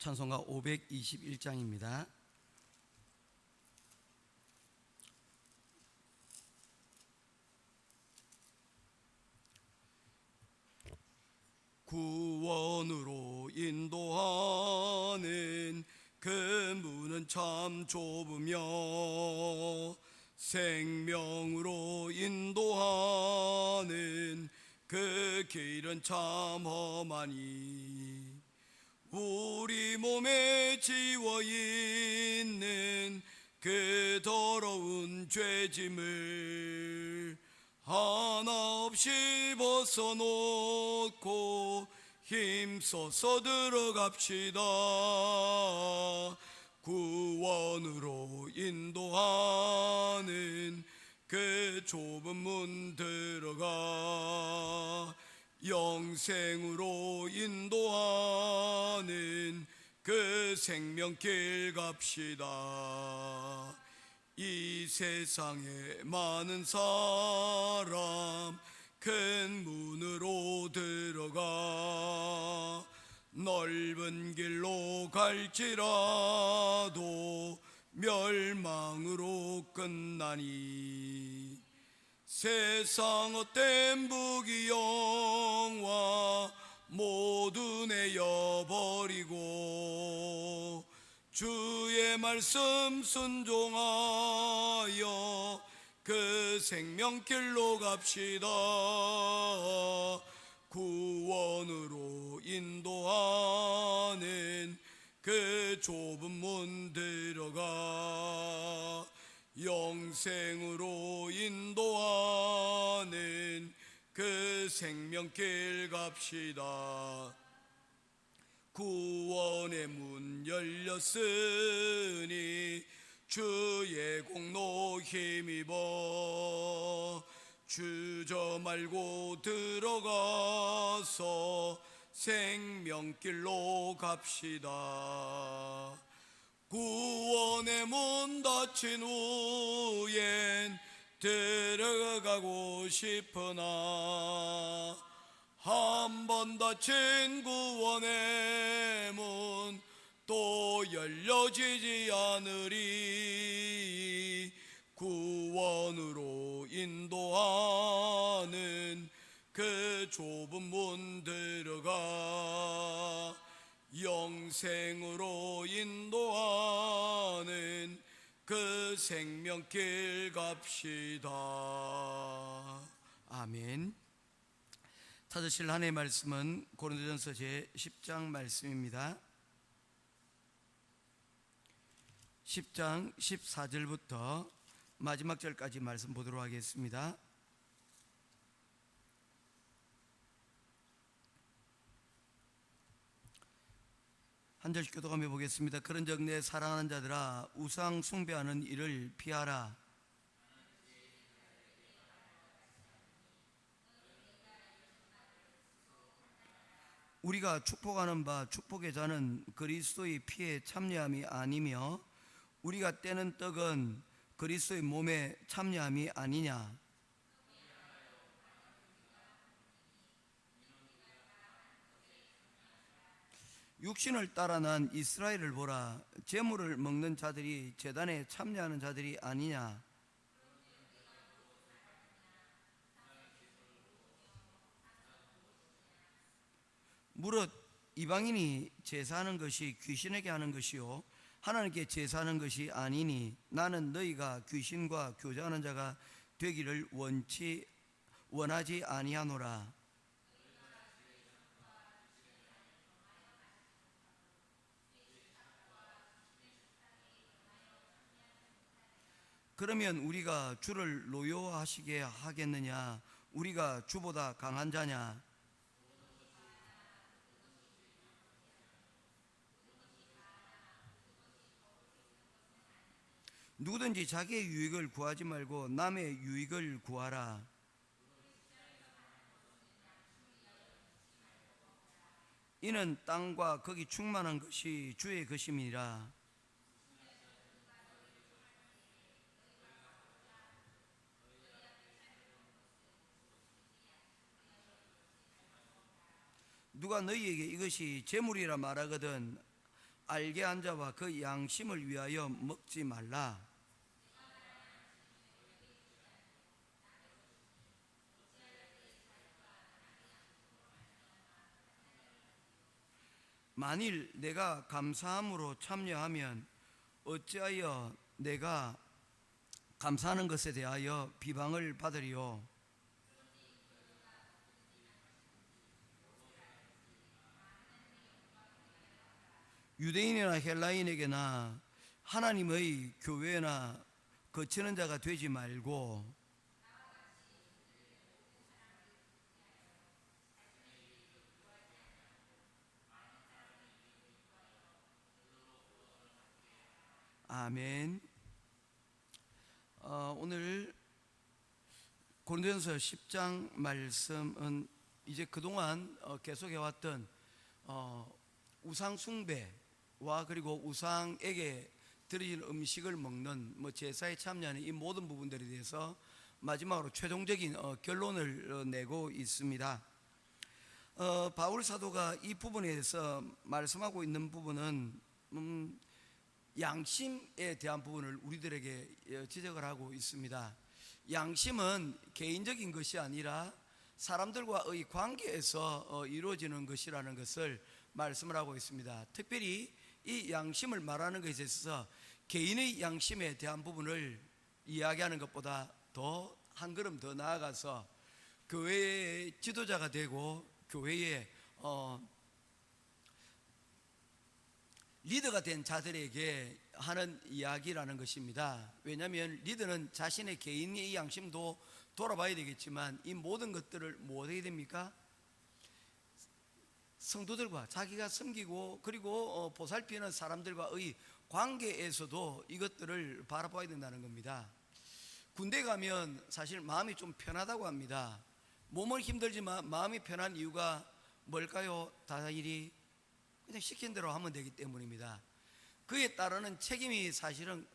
찬송가 521장입니다. 구원으로 인도하는 그 문은 참 좁으며 생명으로 인도하는 그 길은 참 험하니 우리 몸에 지워 있는 그 더러운 죄짐을 하나 없이 벗어놓고 힘써서 들어갑시다. 구원으로 인도하는 그 좁은 문 들어가 영생으로 인도하는 그 생명길 갑시다. 이 세상에 많은 사람 큰 문으로 들어가 넓은 길로 갈지라도 멸망으로 끝나니 세상 헛된 부귀영화 모두 내어버리고 주의 말씀 순종하여 그 생명길로 갑시다. 구원으로 인도하는 그 좁은 문 들어가 영생으로 인도하는 그 생명길 갑시다. 구원의 문 열렸으니 주의 공로 힘입어 주저 말고 들어가서 생명길로 갑시다. 구원의 문 닫힌 후엔 들어가고 싶으나 한 번 닫힌 구원의 문 또 열려지지 않으리. 구원으로 인도하는 그 좁은 문 들어가 영생으로 인도하는 그 생명길 갑시다. 아멘. 찾으실 하나님의 말씀은 고린도전서 제10장 말씀입니다. 10장 14절부터 마지막 절까지 말씀 보도록 하겠습니다. 한 절씩 교독하며 보겠습니다. 그런즉 내 사랑하는 자들아 우상 숭배하는 일을 피하라. 우리가 축복하는 바 축복의 자는 그리스도의 피에 참여함이 아니며 우리가 떼는 떡은 그리스도의 몸에 참여함이 아니냐. 육신을 따라 난 이스라엘을 보라. 제물을 먹는 자들이 제단에 참여하는 자들이 아니냐. 무릇 이방인이 제사하는 것이 귀신에게 하는 것이요 하나님께 제사하는 것이 아니니 나는 너희가 귀신과 교제하는 자가 되기를 원하지 아니하노라. 그러면 우리가 주를 노여워하시게 하겠느냐? 우리가 주보다 강한 자냐? 누구든지 자기의 유익을 구하지 말고 남의 유익을 구하라. 이는 땅과 거기 충만한 것이 주의 것임이라. 누가 너희에게 이것이 재물이라 말하거든 알게 한 자와 그 양심을 위하여 먹지 말라. 만일 내가 감사함으로 참여하면 어찌하여 내가 감사하는 것에 대하여 비방을 받으리요. 유대인이나 헬라인에게나 하나님의 교회나 거치는 자가 되지 말고 아멘. 오늘 고린도전서 10장 말씀은 이제 그동안 계속해왔던 우상 숭배와 그리고 우상에게 드려진 음식을 먹는 제사에 참여하는 이 모든 부분들에 대해서 마지막으로 최종적인 결론을 내고 있습니다. 바울 사도가 이 부분에 대해서 말씀하고 있는 부분은 양심에 대한 부분을 우리들에게 지적을 하고 있습니다. 양심은 개인적인 것이 아니라 사람들과의 관계에서 이루어지는 것이라는 것을 말씀을 하고 있습니다. 특별히 이 양심을 말하는 것에 있어서 개인의 양심에 대한 부분을 이야기하는 것보다 더 한 걸음 더 나아가서 교회의 지도자가 되고 교회의 리더가 된 자들에게 하는 이야기라는 것입니다. 왜냐하면 리더는 자신의 개인의 양심도 돌아봐야 되겠지만 이 모든 것들을 뭐 해야 됩니까? 성도들과 자기가 섬기고 그리고 보살피는 사람들과의 관계에서도 이것들을 바라봐야 된다는 겁니다. 군대 가면 사실 마음이 좀 편하다고 합니다. 몸은 힘들지만 마음이 편한 이유가 뭘까요? 다 일이 그냥 시킨 대로 하면 되기 때문입니다. 그에 따르는 책임이 사실은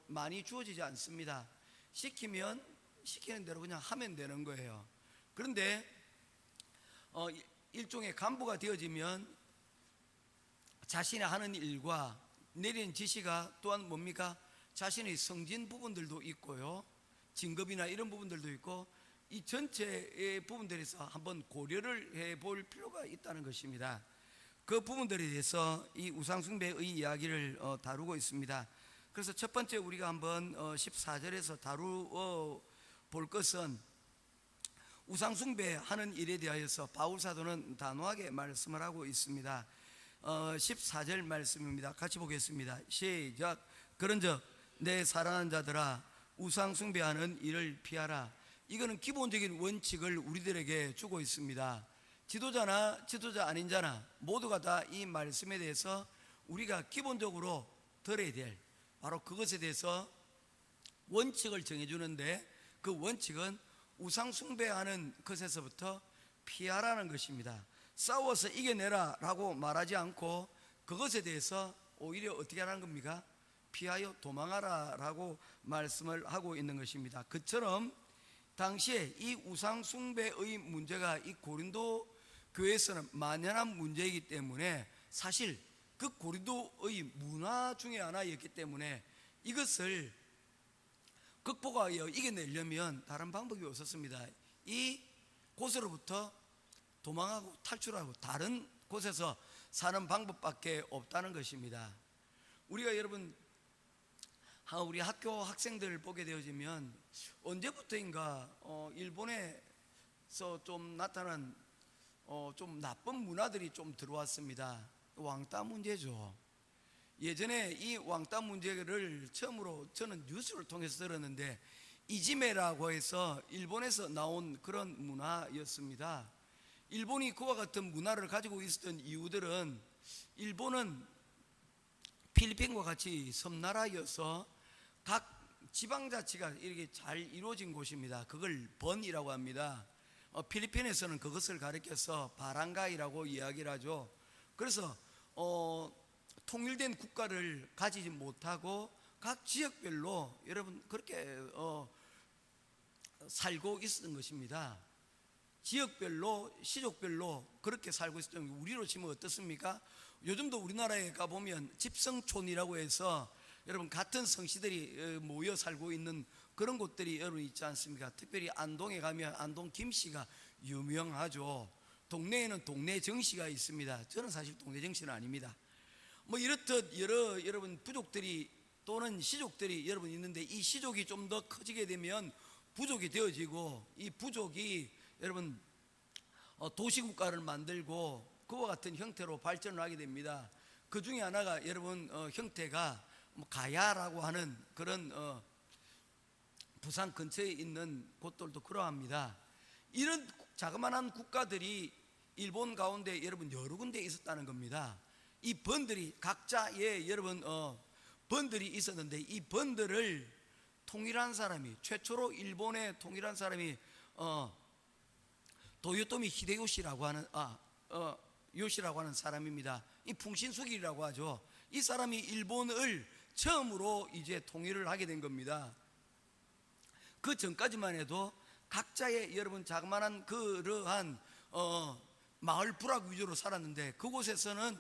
많이 주어지지 않습니다. 시키면 시키는 대로 그냥 하면 되는 거예요. 그런데 일종의 간부가 되어지면 자신이 하는 일과 내리는 지시가 또한 뭡니까? 자신의 성진 부분들도 있고요, 진급이나 이런 부분들도 있고, 이 전체의 부분들에서 한번 고려를 해볼 필요가 있다는 것입니다. 그 부분들에 대해서 이 우상숭배의 이야기를 다루고 있습니다. 그래서 첫 번째 우리가 한번 14절에서 다루볼 것은 우상숭배하는 일에 대하여서 바울 사도는 단호하게 말씀을 하고 있습니다. 14절 말씀입니다. 같이 보겠습니다. 시작. 그런즉 내 사랑하는 자들아 우상숭배하는 일을 피하라. 이거는 기본적인 원칙을 우리들에게 주고 있습니다. 지도자나 지도자 아닌 자나 모두가 다 이 말씀에 대해서 우리가 기본적으로 들어야 될 바로 그것에 대해서 원칙을 정해주는데, 그 원칙은 우상 숭배하는 것에서부터 피하라는 것입니다. 싸워서 이겨내라 라고 말하지 않고 그것에 대해서 오히려 어떻게 하라는 겁니까? 피하여 도망하라 라고 말씀을 하고 있는 것입니다. 그처럼 당시에 이 우상 숭배의 문제가 이 고린도 교회에서는 만연한 문제이기 때문에 사실 그 고린도의 문화 중에 하나였기 때문에 이것을 극복하여 이겨내려면 다른 방법이 없었습니다. 이 곳으로부터 도망하고 탈출하고 다른 곳에서 사는 방법밖에 없다는 것입니다. 우리가 여러분 우리 학교 학생들을 보게 되어지면 언제부터인가 일본에서 좀 나타난 좀 나쁜 문화들이 좀 들어왔습니다. 왕따 문제죠. 예전에 이 왕따 문제를 처음으로 저는 뉴스를 통해서 들었는데 이지메라고 해서 일본에서 나온 그런 문화였습니다. 일본이 그와 같은 문화를 가지고 있었던 이유들은 일본은 필리핀과 같이 섬나라여서 각 지방자치가 이렇게 잘 이루어진 곳입니다. 그걸 번이라고 합니다. 필리핀에서는 그것을 가리켜서 바랑가이라고 이야기를 하죠. 그래서 통일된 국가를 가지지 못하고 각 지역별로 여러분 그렇게 살고 있었던 것입니다. 지역별로 시족별로 그렇게 살고 있었던, 우리로 치면 어떻습니까? 요즘도 우리나라에 가보면 집성촌이라고 해서 여러분 같은 성씨들이 모여 살고 있는 그런 곳들이 여러분 있지 않습니까? 특별히 안동에 가면 안동 김씨가 유명하죠. 동네에는 동네 정씨가 있습니다. 저는 사실 동네 정씨는 아닙니다. 뭐 이렇듯 여러 여러분 부족들이 또는 시족들이 여러분 있는데, 이 시족이 좀 더 커지게 되면 부족이 되어지고, 이 부족이 여러분 도시국가를 만들고 그와 같은 형태로 발전을 하게 됩니다. 그 중에 하나가 여러분 형태가 뭐 가야라고 하는 그런 부산 근처에 있는 곳들도 그러합니다. 이런 자그마한 국가들이 일본 가운데 여러분 여러 군데 있었다는 겁니다. 이 번들이 각자의 여러분 번들이 있었는데, 이 번들을 통일한 사람이, 최초로 일본에 통일한 사람이 도요토미 히데요시라고 하는 요시라고 하는 사람입니다. 이 풍신수길이라고 하죠. 이 사람이 일본을 처음으로 이제 통일을 하게 된 겁니다. 그 전까지만 해도 각자의 여러분 자그마한 그러한 마을 부락 위주로 살았는데, 그곳에서는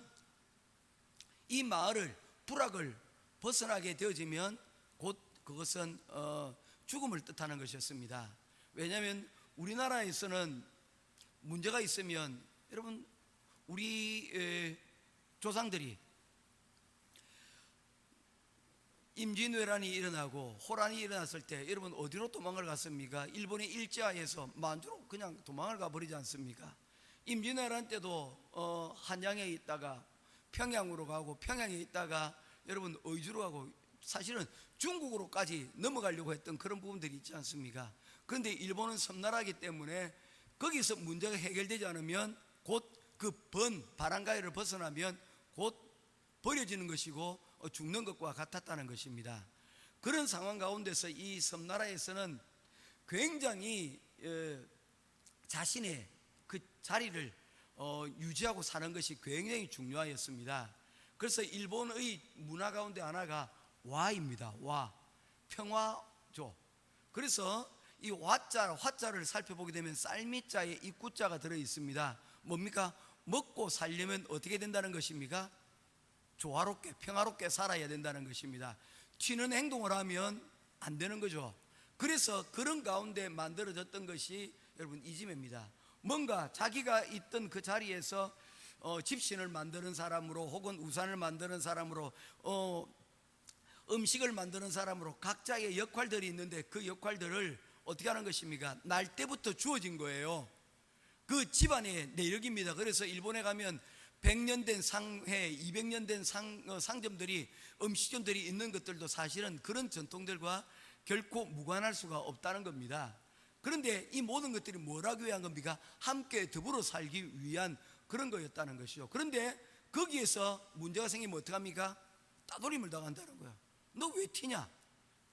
이 마을을 부락을 벗어나게 되어지면 곧 그것은 죽음을 뜻하는 것이었습니다. 왜냐하면 우리나라에서는 문제가 있으면 여러분 우리 조상들이 임진왜란이 일어나고 호란이 일어났을 때 여러분 어디로 도망을 갔습니까? 일본의 일제하에서 만주로 그냥 도망을 가버리지 않습니까? 임진왜란 때도 한양에 있다가 평양으로 가고, 평양에 있다가 여러분 의주로 가고, 사실은 중국으로까지 넘어가려고 했던 그런 부분들이 있지 않습니까? 그런데 일본은 섬나라이기 때문에 거기서 문제가 해결되지 않으면 곧 그 바람가이를 벗어나면 곧 버려지는 것이고 죽는 것과 같았다는 것입니다. 그런 상황 가운데서 이 섬나라에서는 굉장히 자신의 그 자리를 유지하고 사는 것이 굉장히 중요하였습니다. 그래서 일본의 문화 가운데 하나가 와입니다. 와, 평화죠. 그래서 이 화자를 살펴보게 되면 쌀미자에 입구자가 들어 있습니다. 뭡니까? 먹고 살려면 어떻게 된다는 것입니까? 조화롭게 평화롭게 살아야 된다는 것입니다. 튀는 행동을 하면 안 되는 거죠. 그래서 그런 가운데 만들어졌던 것이 여러분 이지매입니다. 뭔가 자기가 있던 그 자리에서 집신을 만드는 사람으로, 혹은 우산을 만드는 사람으로, 음식을 만드는 사람으로 각자의 역할들이 있는데, 그 역할들을 어떻게 하는 것입니까? 날 때부터 주어진 거예요. 그 집안의 내력입니다. 그래서 일본에 가면 100년 된 상회, 200년 된 상점들이, 음식점들이 있는 것들도 사실은 그런 전통들과 결코 무관할 수가 없다는 겁니다. 그런데 이 모든 것들이 뭐라고 위한 겁니까? 함께 더불어 살기 위한 그런 거였다는 것이죠. 그런데 거기에서 문제가 생기면 어떡합니까? 따돌림을 당한다는 거야. 너 왜 튀냐?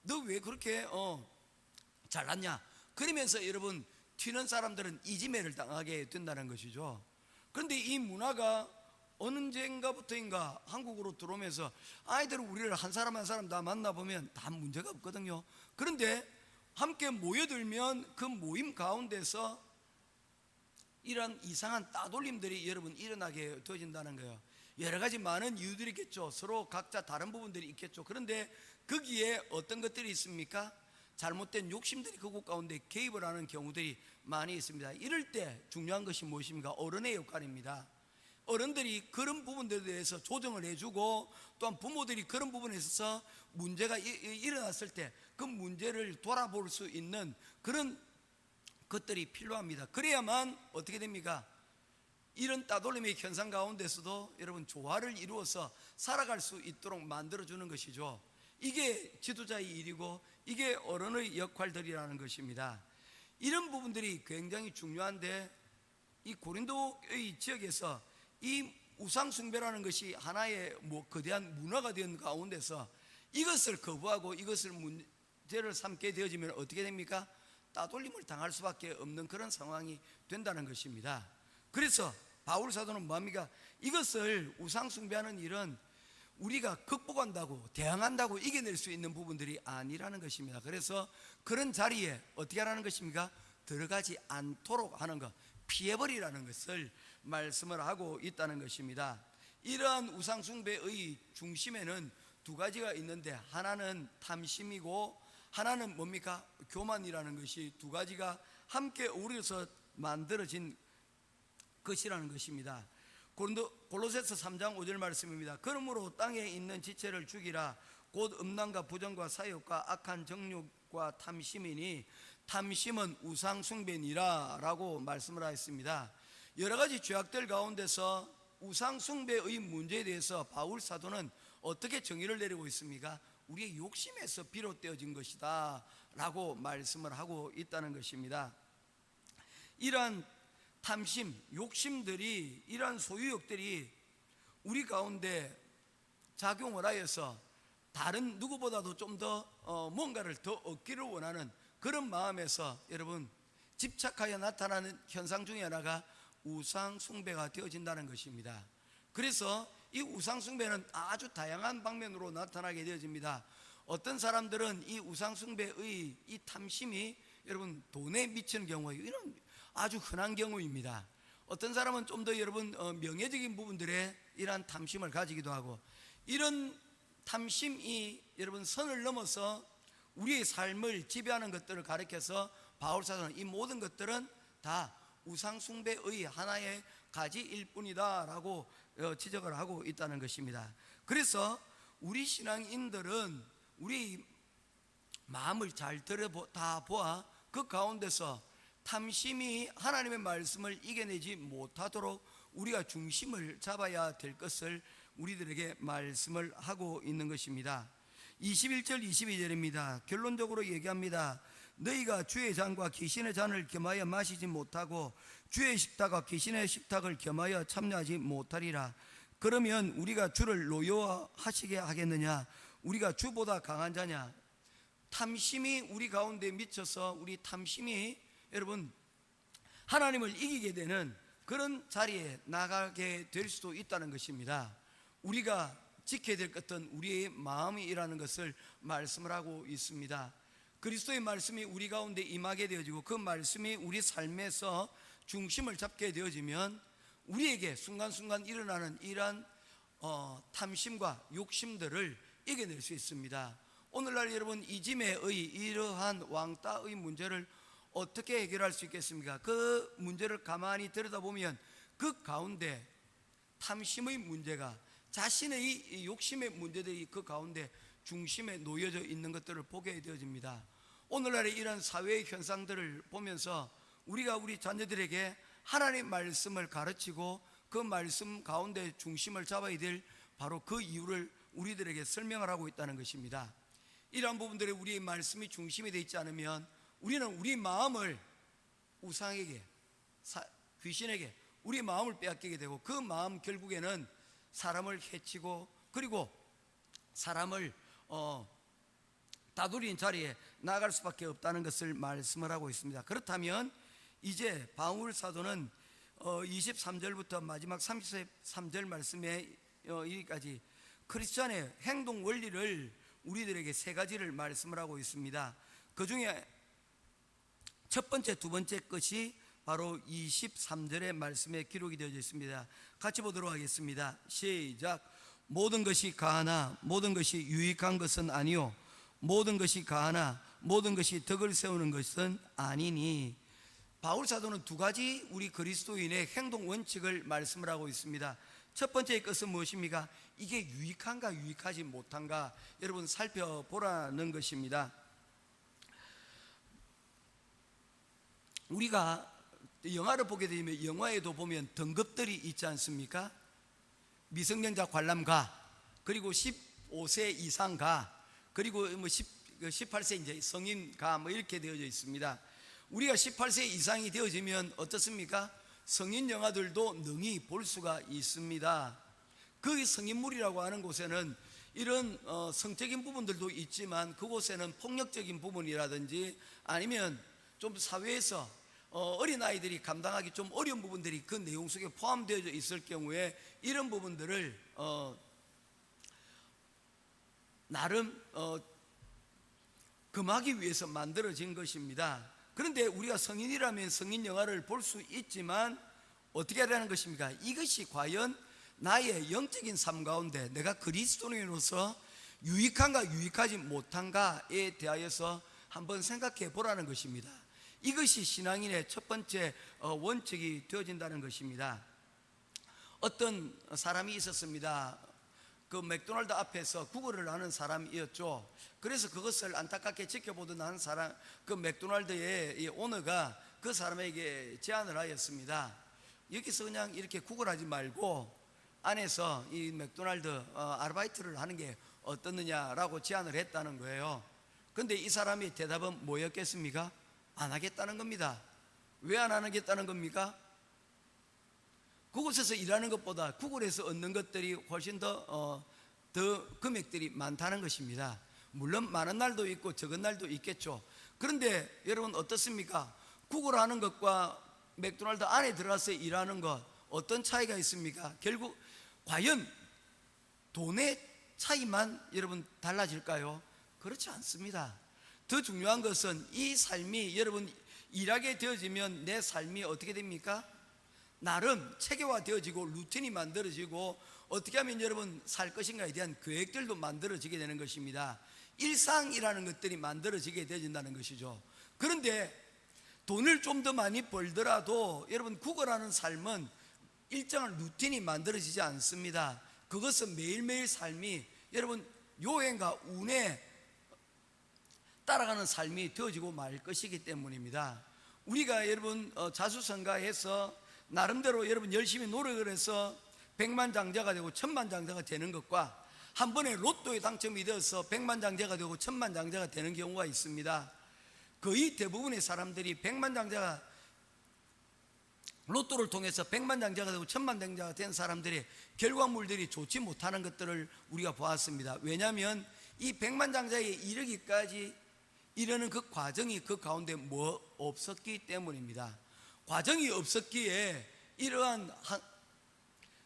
너 왜 그렇게 잘났냐? 그러면서 여러분 튀는 사람들은 이지매를 당하게 된다는 것이죠. 그런데 이 문화가 언젠가부터인가 한국으로 들어오면서 아이들은 우리를 한 사람 한 사람 다 만나보면 다 문제가 없거든요. 그런데 함께 모여들면 그 모임 가운데서 이런 이상한 따돌림들이 여러분 일어나게 되어진다는 거예요. 여러 가지 많은 이유들이 있겠죠. 서로 각자 다른 부분들이 있겠죠. 그런데 거기에 어떤 것들이 있습니까? 잘못된 욕심들이 그곳 가운데 개입을 하는 경우들이 많이 있습니다. 이럴 때 중요한 것이 무엇입니까? 어른의 역할입니다. 어른들이 그런 부분들에 대해서 조정을 해주고, 또한 부모들이 그런 부분에 있어서 문제가 일어났을 때 그 문제를 돌아볼 수 있는 그런 것들이 필요합니다. 그래야만 어떻게 됩니까? 이런 따돌림의 현상 가운데서도 여러분 조화를 이루어서 살아갈 수 있도록 만들어주는 것이죠. 이게 지도자의 일이고 이게 어른의 역할들이라는 것입니다. 이런 부분들이 굉장히 중요한데, 이 고린도의 지역에서 이 우상숭배라는 것이 하나의 거대한 문화가 된 가운데서 이것을 거부하고 이것을 문제를 삼게 되어지면 어떻게 됩니까? 따돌림을 당할 수밖에 없는 그런 상황이 된다는 것입니다. 그래서 바울 사도는 뭐합니까? 이것을 우상숭배하는 일은 우리가 극복한다고, 대항한다고 이겨낼 수 있는 부분들이 아니라는 것입니다. 그래서 그런 자리에 어떻게 하라는 것입니까? 들어가지 않도록 하는 것, 피해버리라는 것을 말씀을 하고 있다는 것입니다. 이러한 우상숭배의 중심에는 두 가지가 있는데, 하나는 탐심이고 하나는 뭡니까? 교만이라는 것이 두 가지가 함께 어우러서 만들어진 것이라는 것입니다. 골로새서 3장 5절 말씀입니다. 그러므로 땅에 있는 지체를 죽이라. 곧 음란과 부정과 사욕과 악한 정욕과 탐심이니 탐심은 우상숭배니라 라고 말씀을 하였습니다. 여러 가지 죄악들 가운데서 우상숭배의 문제에 대해서 바울 사도는 어떻게 정의를 내리고 있습니까? 우리의 욕심에서 비롯되어진 것이다 라고 말씀을 하고 있다는 것입니다. 이러한 탐심, 욕심들이, 이러한 소유욕들이 우리 가운데 작용을 하여서 다른 누구보다도 좀 더 뭔가를 더 얻기를 원하는 그런 마음에서 여러분 집착하여 나타나는 현상 중에 하나가 우상숭배가 되어진다는 것입니다. 그래서 이 우상숭배는 아주 다양한 방면으로 나타나게 되어집니다. 어떤 사람들은 이 우상숭배의 이 탐심이 여러분 돈에 미치는 경우, 이런 아주 흔한 경우입니다. 어떤 사람은 좀 더 여러분 명예적인 부분들에 이러한 탐심을 가지기도 하고, 이런 탐심이 여러분 선을 넘어서 우리의 삶을 지배하는 것들을 가리켜서 바울 사도는 이 모든 것들은 다 우상숭배의 하나의 가지일 뿐이다 라고 지적을 하고 있다는 것입니다. 그래서 우리 신앙인들은 우리 마음을 잘 들여다 보아 그 가운데서 탐심이 하나님의 말씀을 이겨내지 못하도록 우리가 중심을 잡아야 될 것을 우리들에게 말씀을 하고 있는 것입니다. 21절 22절입니다. 결론적으로 얘기합니다. 너희가 주의 잔과 귀신의 잔을 겸하여 마시지 못하고 주의 식탁과 귀신의 식탁을 겸하여 참여하지 못하리라. 그러면 우리가 주를 노여워하시게 하겠느냐? 우리가 주보다 강한 자냐? 탐심이 우리 가운데 미쳐서 우리 탐심이 여러분 하나님을 이기게 되는 그런 자리에 나가게 될 수도 있다는 것입니다. 우리가 지켜야 될 것은 우리의 마음이라는 것을 말씀을 하고 있습니다. 그리스도의 말씀이 우리 가운데 임하게 되어지고 그 말씀이 우리 삶에서 중심을 잡게 되어지면 우리에게 순간순간 일어나는 이러한 탐심과 욕심들을 이겨낼 수 있습니다. 오늘날 여러분 이짐의 이러한 왕따의 문제를 어떻게 해결할 수 있겠습니까? 그 문제를 가만히 들여다보면 그 가운데 탐심의 문제가, 자신의 이 욕심의 문제들이 그 가운데 중심에 놓여져 있는 것들을 보게 되어집니다. 오늘날의 이런 사회의 현상들을 보면서 우리가 우리 자녀들에게 하나님의 말씀을 가르치고 그 말씀 가운데 중심을 잡아야 될 바로 그 이유를 우리들에게 설명을 하고 있다는 것입니다. 이러한 부분들에 우리의 말씀이 중심이 되어 있지 않으면 우리는 우리 마음을 우상에게, 귀신에게 우리 마음을 빼앗기게 되고 그 마음 결국에는 사람을 해치고 그리고 사람을 다스리는 자리에 나갈 수밖에 없다는 것을 말씀을 하고 있습니다. 그렇다면 이제 바울 사도는 23절부터 마지막 33절 말씀에 여기까지 크리스천의 행동 원리를 우리들에게 세 가지를 말씀을 하고 있습니다. 그 중에 첫 번째, 두 번째 것이 바로 23절의 말씀에 기록이 되어져 있습니다. 같이 보도록 하겠습니다. 시작. 모든 것이 가하나 모든 것이 유익한 것은 아니요 모든 것이 가하나 모든 것이 덕을 세우는 것은 아니니. 바울 사도는 두 가지 우리 그리스도인의 행동 원칙을 말씀을 하고 있습니다. 첫 번째 것은 무엇입니까? 이게 유익한가 유익하지 못한가 여러분 살펴보라는 것입니다. 우리가 영화를 보게 되면 영화에도 보면 등급들이 있지 않습니까? 미성년자 관람가, 그리고 15세 이상가, 그리고 18세 이제 성인가 이렇게 되어져 있습니다. 우리가 18세 이상이 되어지면 어떻습니까? 성인 영화들도 능히 볼 수가 있습니다. 그 성인물이라고 하는 곳에는 이런 성적인 부분들도 있지만 그곳에는 폭력적인 부분이라든지 아니면 좀 사회에서 어린아이들이 감당하기 좀 어려운 부분들이 그 내용 속에 포함되어 있을 경우에 이런 부분들을 나름 금하기 위해서 만들어진 것입니다. 그런데 우리가 성인이라면 성인 영화를 볼 수 있지만 어떻게 하라는 것입니까? 이것이 과연 나의 영적인 삶 가운데 내가 그리스도인으로서 유익한가 유익하지 못한가에 대하여서 한번 생각해 보라는 것입니다. 이것이 신앙인의 첫 번째 원칙이 되어진다는 것입니다. 어떤 사람이 있었습니다. 그 맥도날드 앞에서 구걸을 하는 사람이었죠. 그래서 그것을 안타깝게 지켜보던 한 사람, 그 맥도날드의 이 오너가 그 사람에게 제안을 하였습니다. 여기서 그냥 이렇게 구걸하지 말고 안에서 이 맥도날드 아르바이트를 하는 게 어떻느냐라고 제안을 했다는 거예요. 그런데 이 사람의 대답은 뭐였겠습니까? 안 하겠다는 겁니다. 왜 안 하겠다는 겁니까? 그곳에서 일하는 것보다 구글에서 얻는 것들이 훨씬 더 금액들이 많다는 것입니다. 물론 많은 날도 있고 적은 날도 있겠죠. 그런데 여러분 어떻습니까? 구글하는 것과 맥도날드 안에 들어가서 일하는 것 어떤 차이가 있습니까? 결국 과연 돈의 차이만 여러분 달라질까요? 그렇지 않습니다. 더 중요한 것은 이 삶이 여러분 일하게 되어지면 내 삶이 어떻게 됩니까? 나름 체계화되어지고 루틴이 만들어지고 어떻게 하면 여러분 살 것인가에 대한 계획들도 만들어지게 되는 것입니다. 일상이라는 것들이 만들어지게 되어진다는 것이죠. 그런데 돈을 좀 더 많이 벌더라도 여러분 구걸하는 삶은 일정한 루틴이 만들어지지 않습니다. 그것은 매일매일 삶이 여러분 요행과 운에 따라가는 삶이 되어지고 말 것이기 때문입니다. 우리가 여러분 자수성가해서 나름대로 여러분 열심히 노력을 해서 백만장자가 되고 천만장자가 되는 것과 한 번에 로또에 당첨이 되어서 백만장자가 되고 천만장자가 되는 경우가 있습니다. 거의 대부분의 사람들이 백만장자가 로또를 통해서 백만장자가 되고 천만장자가 된 사람들의 결과물들이 좋지 못하는 것들을 우리가 보았습니다. 왜냐하면 이 백만장자에 이르기까지 이르는 그 과정이 그 가운데 없었기 때문입니다. 과정이 없었기에 이러한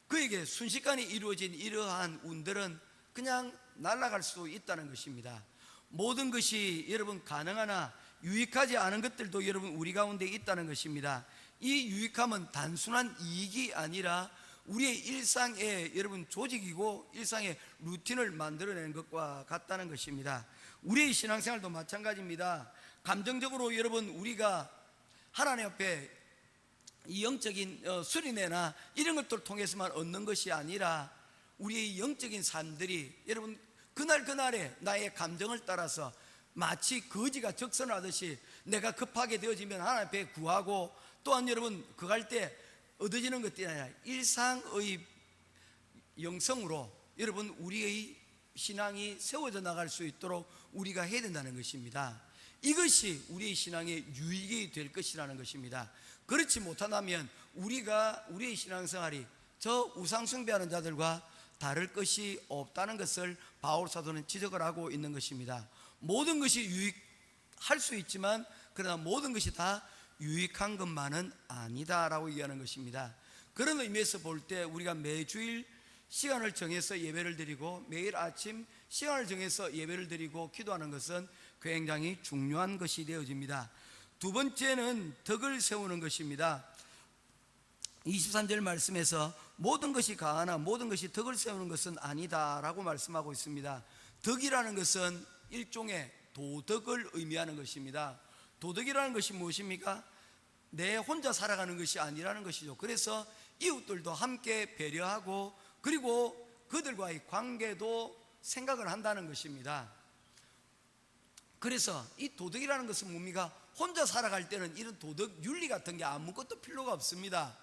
그에게 순식간에 이루어진 이러한 운들은 그냥 날아갈 수도 있다는 것입니다. 모든 것이 여러분 가능하나 유익하지 않은 것들도 여러분 우리 가운데 있다는 것입니다. 이 유익함은 단순한 이익이 아니라 우리의 일상의 여러분 조직이고 일상의 루틴을 만들어내는 것과 같다는 것입니다. 우리의 신앙생활도 마찬가지입니다. 감정적으로 여러분 우리가 하나님 앞에 이 영적인 수리내나 이런 것들을 통해서만 얻는 것이 아니라 우리의 영적인 삶들이 여러분 그날그날의 나의 감정을 따라서 마치 거지가 적선하듯이 내가 급하게 되어지면 하나님 앞에 구하고 또한 여러분 그갈 때 얻어지는 것들이 아니라 일상의 영성으로 여러분 우리의 신앙이 세워져 나갈 수 있도록 우리가 해야 된다는 것입니다. 이것이 우리의 신앙의 유익이 될 것이라는 것입니다. 그렇지 못하다면 우리의 신앙생활이 저 우상숭배하는 자들과 다를 것이 없다는 것을 바울 사도는 지적을 하고 있는 것입니다. 모든 것이 유익할 수 있지만 그러나 모든 것이 다 유익한 것만은 아니다라고 얘기하는 것입니다. 그런 의미에서 볼 때 우리가 매주일 시간을 정해서 예배를 드리고 매일 아침 시간을 정해서 예배를 드리고 기도하는 것은 굉장히 중요한 것이 되어집니다. 두 번째는 덕을 세우는 것입니다. 23절 말씀에서 모든 것이 가하나 모든 것이 덕을 세우는 것은 아니다라고 말씀하고 있습니다. 덕이라는 것은 일종의 도덕을 의미하는 것입니다. 도덕이라는 것이 무엇입니까? 내 혼자 살아가는 것이 아니라는 것이죠. 그래서 이웃들도 함께 배려하고 그리고 그들과의 관계도 생각을 한다는 것입니다. 그래서 이 도덕이라는 것은 뭡니까? 혼자 살아갈 때는 이런 도덕 윤리 같은 게 아무것도 필요가 없습니다.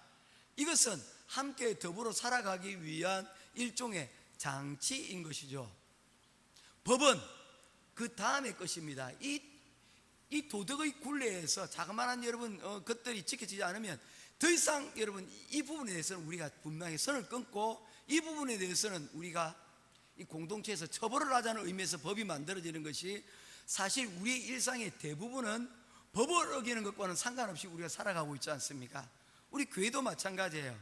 이것은 함께 더불어 살아가기 위한 일종의 장치인 것이죠. 법은 그 다음의 것입니다. 이 도덕의 굴레에서 자그마한 여러분 것들이 지켜지지 않으면 더 이상 여러분 이 부분에 대해서는 우리가 분명히 선을 끊고 이 부분에 대해서는 우리가 이 공동체에서 처벌을 하자는 의미에서 법이 만들어지는 것이 사실 우리의 일상의 대부분은 법을 어기는 것과는 상관없이 우리가 살아가고 있지 않습니까? 우리 교회도 마찬가지예요.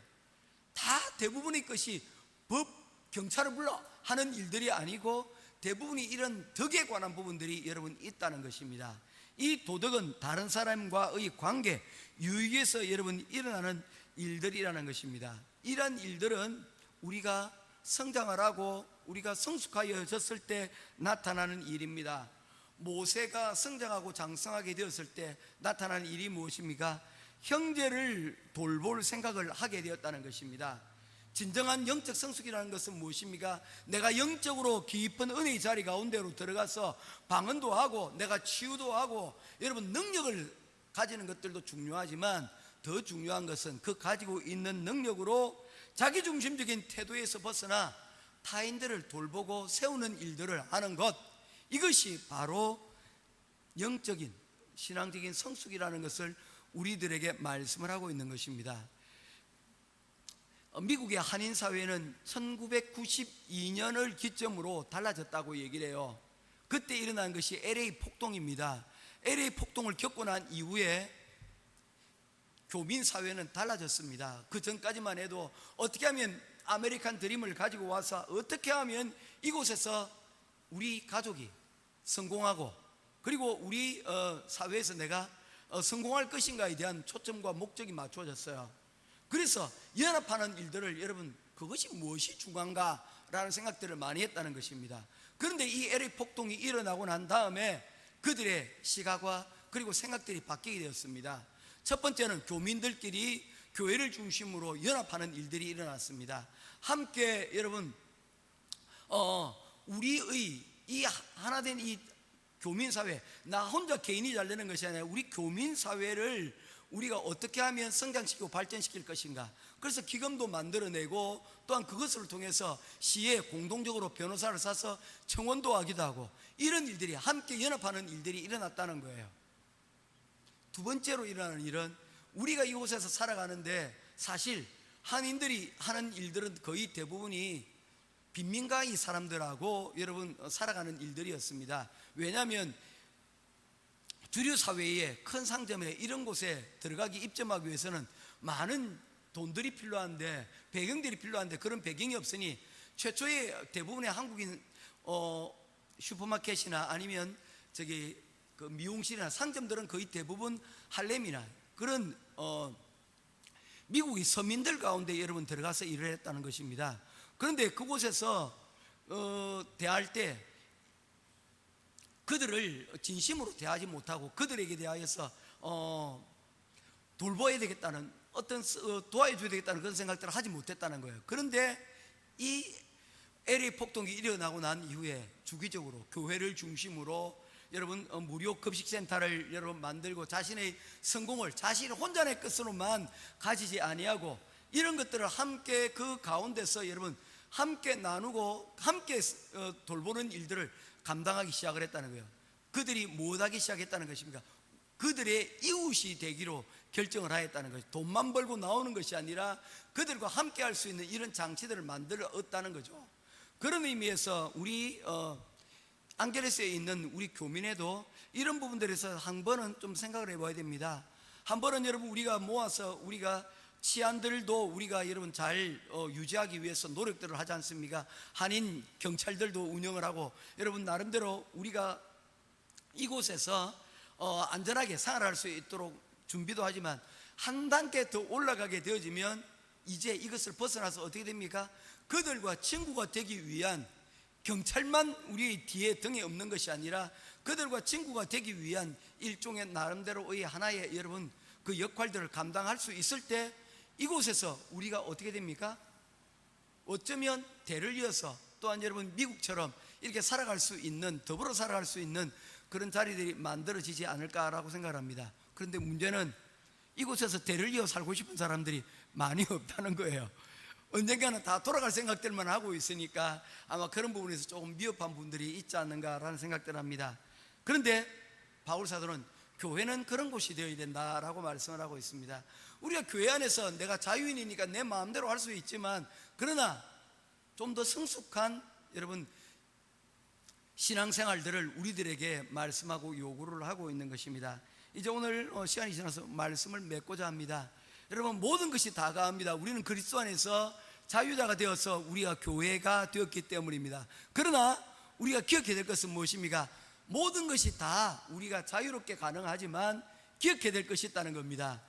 다 대부분의 것이 법, 경찰을 불러 하는 일들이 아니고 대부분이 이런 덕에 관한 부분들이 여러분 있다는 것입니다. 이 도덕은 다른 사람과의 관계, 유익에서 여러분 일어나는 일들이라는 것입니다. 이러한 일들은 우리가 성장하라고 우리가 성숙하여졌을 때 나타나는 일입니다. 모세가 성장하고 장성하게 되었을 때 나타나는 일이 무엇입니까? 형제를 돌볼 생각을 하게 되었다는 것입니다. 진정한 영적 성숙이라는 것은 무엇입니까? 내가 영적으로 깊은 은혜의 자리 가운데로 들어가서 방언도 하고 내가 치유도 하고 여러분 능력을 가지는 것들도 중요하지만 더 중요한 것은 그 가지고 있는 능력으로 자기중심적인 태도에서 벗어나 타인들을 돌보고 세우는 일들을 하는 것, 이것이 바로 영적인 신앙적인 성숙이라는 것을 우리들에게 말씀을 하고 있는 것입니다. 미국의 한인사회는 1992년을 기점으로 달라졌다고 얘기를 해요. 그때 일어난 것이 LA 폭동입니다. LA 폭동을 겪고 난 이후에 교민사회는 달라졌습니다. 그 전까지만 해도 어떻게 하면 아메리칸 드림을 가지고 와서 어떻게 하면 이곳에서 우리 가족이 성공하고 그리고 우리 사회에서 내가 성공할 것인가에 대한 초점과 목적이 맞춰졌어요. 그래서 연합하는 일들을 여러분 그것이 무엇이 중요한가라는 생각들을 많이 했다는 것입니다. 그런데 이 LA 폭동이 일어나고 난 다음에 그들의 시각과 그리고 생각들이 바뀌게 되었습니다. 첫 번째는 교민들끼리 교회를 중심으로 연합하는 일들이 일어났습니다. 함께 여러분 우리의 이 하나된 이 교민사회, 나 혼자 개인이 잘 되는 것이 아니라 우리 교민사회를 우리가 어떻게 하면 성장시키고 발전시킬 것인가. 그래서 기금도 만들어내고 또한 그것을 통해서 시에 공동적으로 변호사를 사서 청원도 하기도 하고 이런 일들이 함께 연합하는 일들이 일어났다는 거예요. 두 번째로 일어나는 일은 우리가 이곳에서 살아가는데 사실 한인들이 하는 일들은 거의 대부분이 빈민가의 사람들하고 여러분 살아가는 일들이었습니다. 왜냐하면 주류 사회에 큰 상점에 이런 곳에 들어가기 입점하기 위해서는 많은 돈들이 필요한데 배경들이 필요한데 그런 배경이 없으니 최초의 대부분의 한국인 슈퍼마켓이나 아니면 저기 그 미용실이나 상점들은 거의 대부분 할렘이나 그런 미국의 서민들 가운데 여러분 들어가서 일을 했다는 것입니다. 그런데 그곳에서 대할 때 그들을 진심으로 대하지 못하고 그들에게 대하여서 돌봐야 되겠다는 어떤 도와줘야 되겠다는 그런 생각들을 하지 못했다는 거예요. 그런데 이 LA 폭동이 일어나고 난 이후에 주기적으로 교회를 중심으로 여러분 무료 급식센터를 여러분 만들고 자신의 성공을 자신 혼자의 것으로만 가지지 아니하고 이런 것들을 함께 그 가운데서 여러분 함께 나누고 함께 돌보는 일들을 감당하기 시작을 했다는 거예요. 그들이 못하기 시작했다는 것입니다. 그들의 이웃이 되기로 결정을 하였다는 것이죠. 돈만 벌고 나오는 것이 아니라 그들과 함께 할 수 있는 이런 장치들을 만들었다는 거죠. 그런 의미에서 우리 안게레스에 있는 우리 교민회도 이런 부분들에서 한 번은 좀 생각을 해봐야 됩니다. 한 번은 여러분 우리가 모아서 우리가 치안들도 우리가 여러분 잘 유지하기 위해서 노력들을 하지 않습니까? 한인 경찰들도 운영을 하고 여러분 나름대로 우리가 이곳에서 안전하게 생활할 수 있도록 준비도 하지만 한 단계 더 올라가게 되어지면 이제 이것을 벗어나서 어떻게 됩니까? 그들과 친구가 되기 위한 경찰만 우리 뒤에 등에 없는 것이 아니라 그들과 친구가 되기 위한 일종의 나름대로의 하나의 여러분 그 역할들을 감당할 수 있을 때 이곳에서 우리가 어떻게 됩니까? 어쩌면 대를 이어서 또한 여러분 미국처럼 이렇게 살아갈 수 있는 더불어 살아갈 수 있는 그런 자리들이 만들어지지 않을까라고 생각합니다. 그런데 문제는 이곳에서 대를 이어 살고 싶은 사람들이 많이 없다는 거예요. 언젠가는 다 돌아갈 생각들만 하고 있으니까 아마 그런 부분에서 조금 미흡한 분들이 있지 않는가라는 생각들 합니다. 그런데 바울 사도는 교회는 그런 곳이 되어야 된다라고 말씀을 하고 있습니다. 우리가 교회 안에서 내가 자유인이니까 내 마음대로 할 수 있지만 그러나 좀 더 성숙한 여러분 신앙생활들을 우리들에게 말씀하고 요구를 하고 있는 것입니다. 이제 오늘 시간이 지나서 말씀을 맺고자 합니다. 여러분 모든 것이 다 가합니다. 우리는 그리스도 안에서 자유자가 되어서 우리가 교회가 되었기 때문입니다. 그러나 우리가 기억해야 될 것은 무엇입니까? 모든 것이 다 우리가 자유롭게 가능하지만 기억해야 될 것이 있다는 겁니다.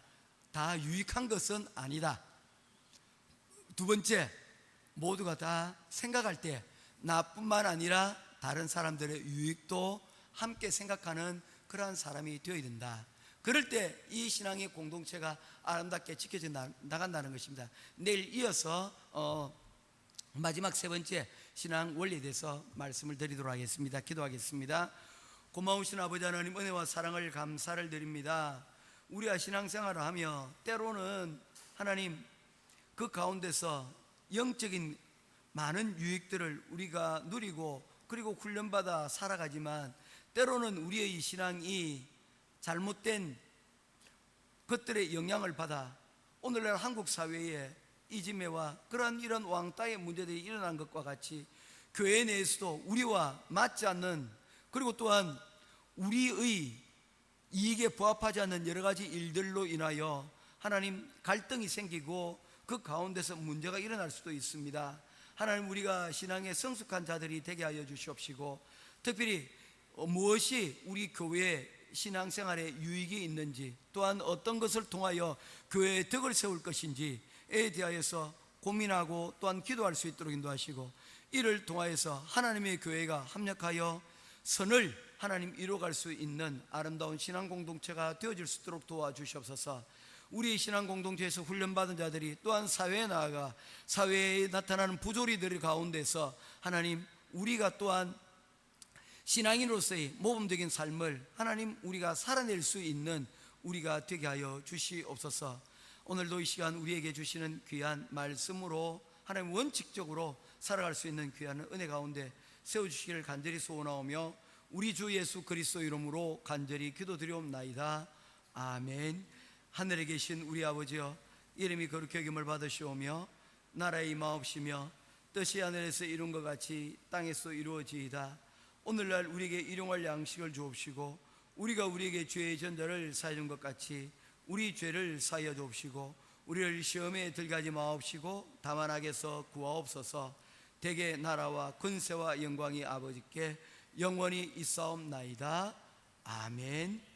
다 유익한 것은 아니다. 두 번째, 모두가 다 생각할 때 나뿐만 아니라 다른 사람들의 유익도 함께 생각하는 그러한 사람이 되어야 된다. 그럴 때 이 신앙의 공동체가 아름답게 지켜져 나간다는 것입니다. 내일 이어서 마지막 세 번째 신앙 원리에 대해서 말씀을 드리도록 하겠습니다. 기도하겠습니다. 고마우신 아버지 하나님, 은혜와 사랑을 감사를 드립니다. 우리가 신앙생활을 하며 때로는 하나님 그 가운데서 영적인 많은 유익들을 우리가 누리고 그리고 훈련받아 살아가지만, 때로는 우리의 이 신앙이 잘못된 것들의 영향을 받아 오늘날 한국 사회에 이지매와 그러한 이런 왕따의 문제들이 일어난 것과 같이 교회 내에서도 우리와 맞지 않는, 그리고 또한 우리의 이익에 부합하지 않는 여러 가지 일들로 인하여 하나님 갈등이 생기고 그 가운데서 문제가 일어날 수도 있습니다. 하나님, 우리가 신앙에 성숙한 자들이 되게 하여 주시옵시고, 특별히 무엇이 우리 교회의 신앙생활에 유익이 있는지, 또한 어떤 것을 통하여 교회에 덕을 세울 것인지에 대하여서 고민하고 또한 기도할 수 있도록 인도하시고, 이를 통하여서 하나님의 교회가 합력하여 선을 하나님 이루어갈 수 있는 아름다운 신앙 공동체가 되어질 수 있도록 도와주시옵소서. 우리 신앙 공동체에서 훈련받은 자들이 또한 사회에 나아가 사회에 나타나는 부조리들 가운데서 하나님, 우리가 또한 신앙인으로서의 모범적인 삶을 하나님 우리가 살아낼 수 있는 우리가 되게 하여 주시옵소서. 오늘도 이 시간 우리에게 주시는 귀한 말씀으로 하나님 원칙적으로 살아갈 수 있는 귀한 은혜 가운데 세워주시기를 간절히 소원하오며 우리 주 예수 그리스도 이름으로 간절히 기도드리옵나이다. 아멘. 하늘에 계신 우리 아버지여, 이름이 거룩히 여김을 받으시오며 나라의 임하옵시며 뜻이 하늘에서 이룬 것 같이 땅에서 이루어지이다. 오늘날 우리에게 일용할 양식을 주옵시고, 우리가 우리에게 죄의 전자를 사해준 것 같이 우리 죄를 사하여 주옵시고, 우리를 시험에 들게 마옵시고 다만 악에서 구하옵소서. 대개 나라와 권세와 영광이 아버지께 영원히 있사옵나이다. 아멘.